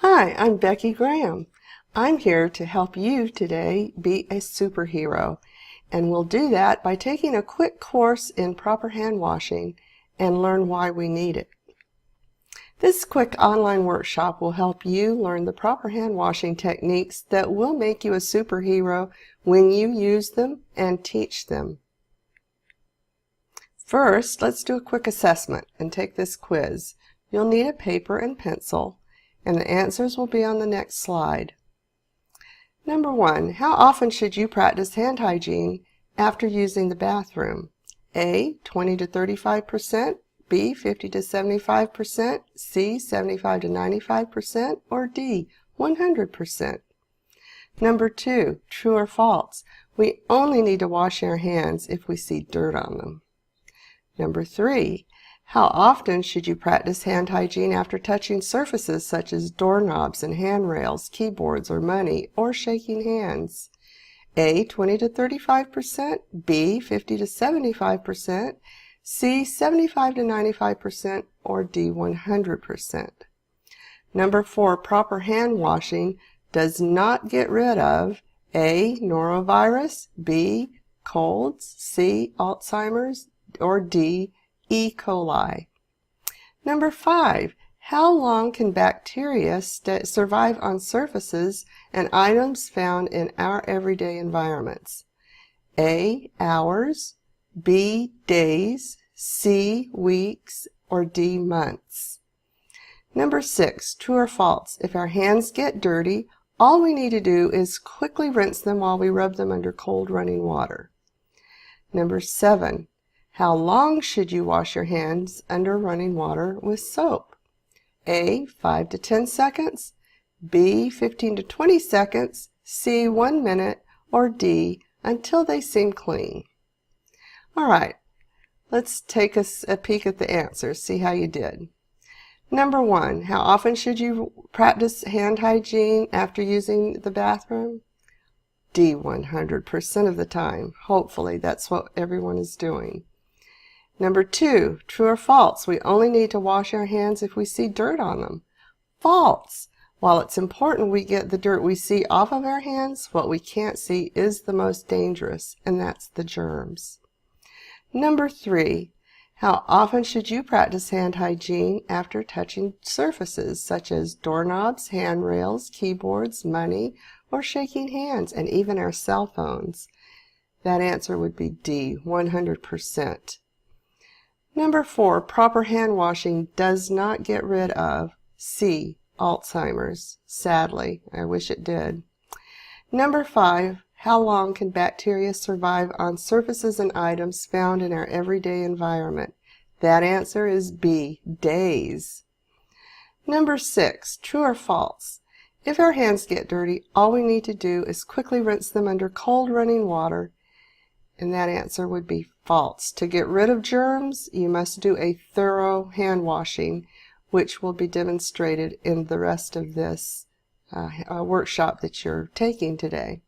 Hi, I'm Becky Graham. I'm here to help you today be a superhero, and we'll do that by taking a quick course in proper hand washing and learn why we need it. This quick online workshop will help you learn the proper hand washing techniques that will make you a superhero when you use them and teach them. First, let's do a quick assessment and take this quiz. You'll need a paper and pencil, and the answers will be on the next slide. Number 1, how often should you practice hand hygiene after using the bathroom? A, 20 to 35%, B, 50 to 75%, C, 75 to 95%, or D, 100%. Number 2, true or false? We only need to wash our hands if we see dirt on them. Number 3, how often should you practice hand hygiene after touching surfaces such as doorknobs and handrails, keyboards, or money, or shaking hands? A, 20 to 35%, B, 50 to 75%, C, 75 to 95%, or D, 100%. Number 4, proper hand washing does not get rid of A, norovirus, B, colds, C, Alzheimer's, or D, E. coli. Number 5, how long can bacteria survive on surfaces and items found in our everyday environments? A, hours, B, days, C, weeks, or D, months. Number 6, true or false? If our hands get dirty, all we need to do is quickly rinse them while we rub them under cold running water. Number 7, how long should you wash your hands under running water with soap? A, 5 to 10 seconds, B, 15 to 20 seconds, C, 1 minute, or D, until they seem clean. All right, let's take a peek at the answers, see how you did. Number 1, how often should you practice hand hygiene after using the bathroom? D, 100% of the time. Hopefully that's what everyone is doing. Number 2, true or false? We only need to wash our hands if we see dirt on them. False. While it's important we get the dirt we see off of our hands, what we can't see is the most dangerous, and that's the germs. Number 3, how often should you practice hand hygiene after touching surfaces such as doorknobs, handrails, keyboards, money, or shaking hands, and even our cell phones? That answer would be D, 100%. Number 4, proper hand washing does not get rid of C, Alzheimer's. Sadly, I wish it did. Number 5, how long can bacteria survive on surfaces and items found in our everyday environment? That answer is B, days. Number 6, true or false? If our hands get dirty, all we need to do is quickly rinse them under cold running water, and that answer would be false. To get rid of germs, you must do a thorough hand washing, which will be demonstrated in the rest of this workshop that you're taking today.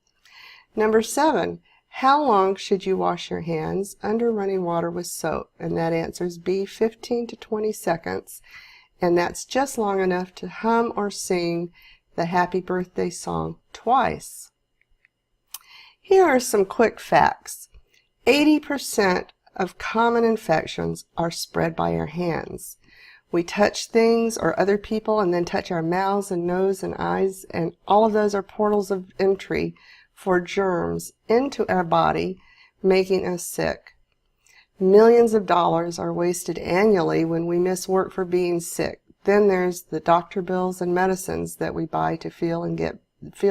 Number 7, how long should you wash your hands under running water with soap? And that answer is B, 15 to 20 seconds, and that's just long enough to hum or sing the happy birthday song twice. Here are some quick facts. 80% of common infections are spread by our hands. We touch things or other people and then touch our mouths and nose and eyes, and all of those are portals of entry for germs into our body, making us sick. Millions of dollars are wasted annually when we miss work for being sick. Then there's the doctor bills and medicines that we buy to feel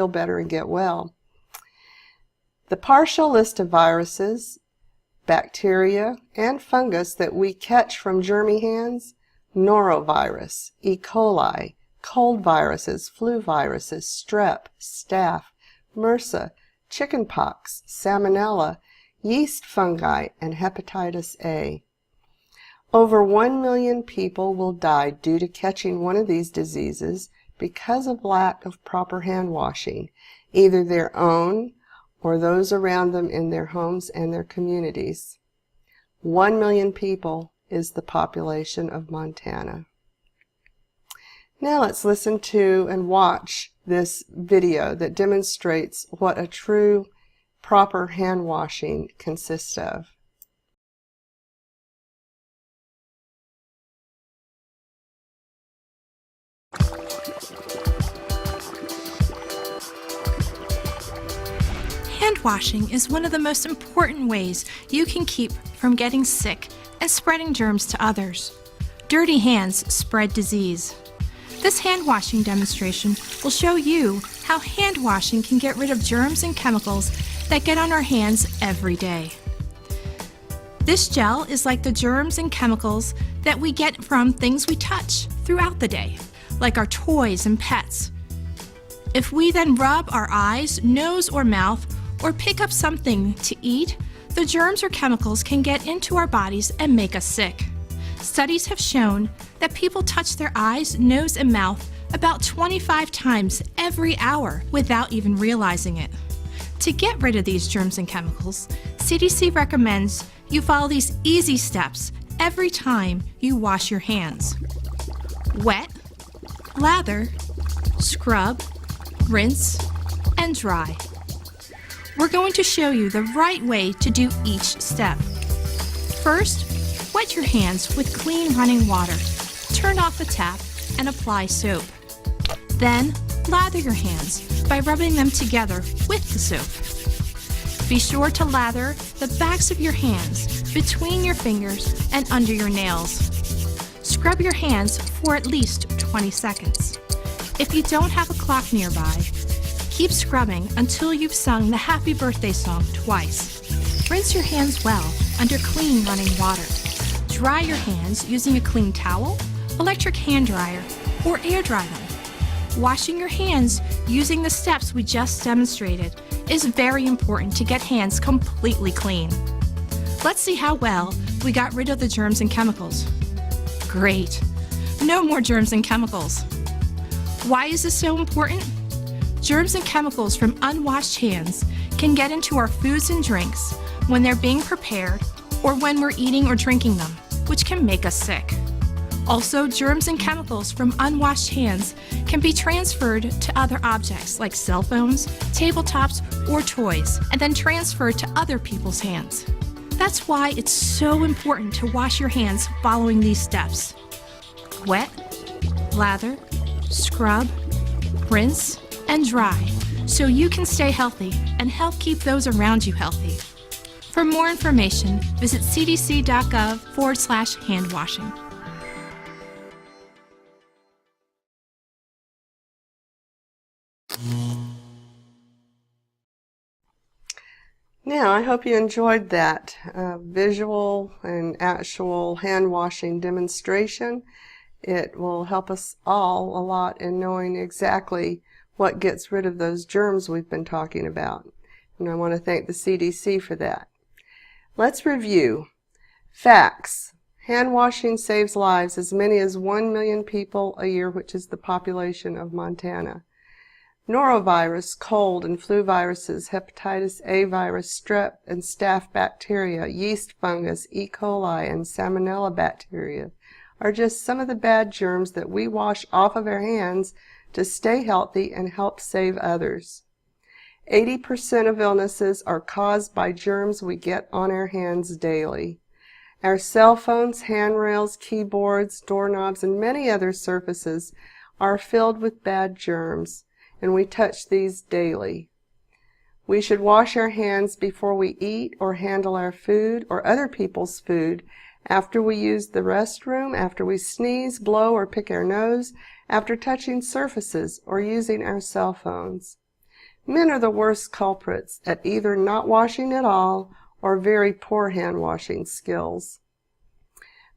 better and get well. The partial list of viruses, bacteria, and fungus that we catch from germy hands: norovirus, E. coli, cold viruses, flu viruses, strep, staph, MRSA, chickenpox, salmonella, yeast fungi, and hepatitis A. Over 1 million people will die due to catching one of these diseases because of lack of proper hand washing, either their own or those around them in their homes and their communities. 1 million people is the population of Montana. Now let's listen to and watch this video that demonstrates what a true, proper hand washing consists of. Hand washing is one of the most important ways you can keep from getting sick and spreading germs to others. Dirty hands spread disease. This hand washing demonstration will show you how hand washing can get rid of germs and chemicals that get on our hands every day. This gel is like the germs and chemicals that we get from things we touch throughout the day, like our toys and pets. If we then rub our eyes, nose, or mouth, or pick up something to eat, the germs or chemicals can get into our bodies and make us sick. Studies have shown that people touch their eyes, nose, and mouth about 25 times every hour without even realizing it. To get rid of these germs and chemicals, CDC recommends you follow these easy steps every time you wash your hands. Wet, lather, scrub, rinse, and dry. We're going to show you the right way to do each step. First, wet your hands with clean running water. Turn off the tap and apply soap. Then, lather your hands by rubbing them together with the soap. Be sure to lather the backs of your hands between your fingers and under your nails. Scrub your hands for at least 20 seconds. If you don't have a clock nearby, keep scrubbing until you've sung the happy birthday song twice. Rinse your hands well under clean running water. Dry your hands using a clean towel, electric hand dryer, or air dry them. Washing your hands using the steps we just demonstrated is very important to get hands completely clean. Let's see how well we got rid of the germs and chemicals. Great! No more germs and chemicals. Why is this so important? Germs and chemicals from unwashed hands can get into our foods and drinks when they're being prepared or when we're eating or drinking them, which can make us sick. Also, germs and chemicals from unwashed hands can be transferred to other objects like cell phones, tabletops, or toys, and then transferred to other people's hands. That's why it's so important to wash your hands following these steps. Wet, lather, scrub, rinse, and dry, so you can stay healthy and help keep those around you healthy. For more information, visit cdc.gov/handwashing. Now, I hope you enjoyed that visual and actual hand washing demonstration. It will help us all a lot in knowing exactly what gets rid of those germs we've been talking about. And I want to thank the CDC for that. Let's review. Facts. Hand washing saves lives as many as 1 million people a year, which is the population of Montana. Norovirus, cold and flu viruses, hepatitis A virus, strep and staph bacteria, yeast fungus, E. coli, and salmonella bacteria are just some of the bad germs that we wash off of our hands to stay healthy and help save others. 80% of illnesses are caused by germs we get on our hands daily. Our cell phones, handrails, keyboards, doorknobs, and many other surfaces are filled with bad germs, and we touch these daily. We should wash our hands before we eat or handle our food or other people's food, after we use the restroom, after we sneeze, blow, or pick our nose, after touching surfaces or using our cell phones. Men are the worst culprits at either not washing at all or very poor hand washing skills.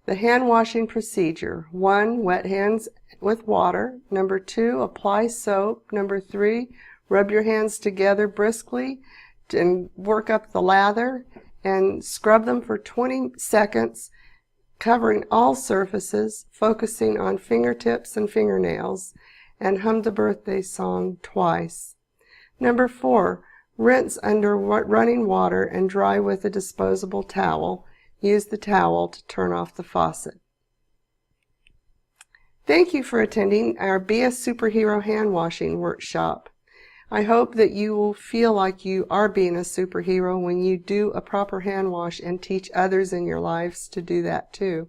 The hand washing procedure: 1. Wet hands with water. 2. Apply soap. 3. Rub your hands together briskly and work up the lather and scrub them for 20 seconds, covering all surfaces, focusing on fingertips and fingernails, and hum the birthday song twice. 4. Rinse under running water and dry with a disposable towel. Use the towel to turn off the faucet. Thank you for attending our Be a Superhero Handwashing Workshop. I hope that you will feel like you are being a superhero when you do a proper hand wash and teach others in your lives to do that too.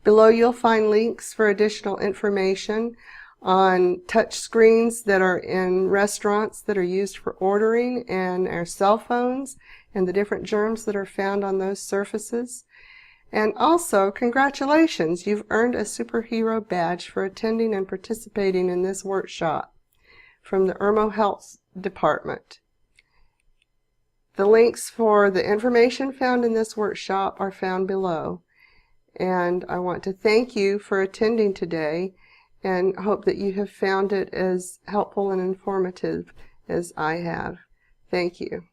Below you'll find links for additional information on touch screens that are in restaurants that are used for ordering, and our cell phones and the different germs that are found on those surfaces. And also, congratulations, you've earned a superhero badge for attending and participating in this workshop from the Irmo Health Department. The links for the information found in this workshop are found below. And I want to thank you for attending today and hope that you have found it as helpful and informative as I have. Thank you.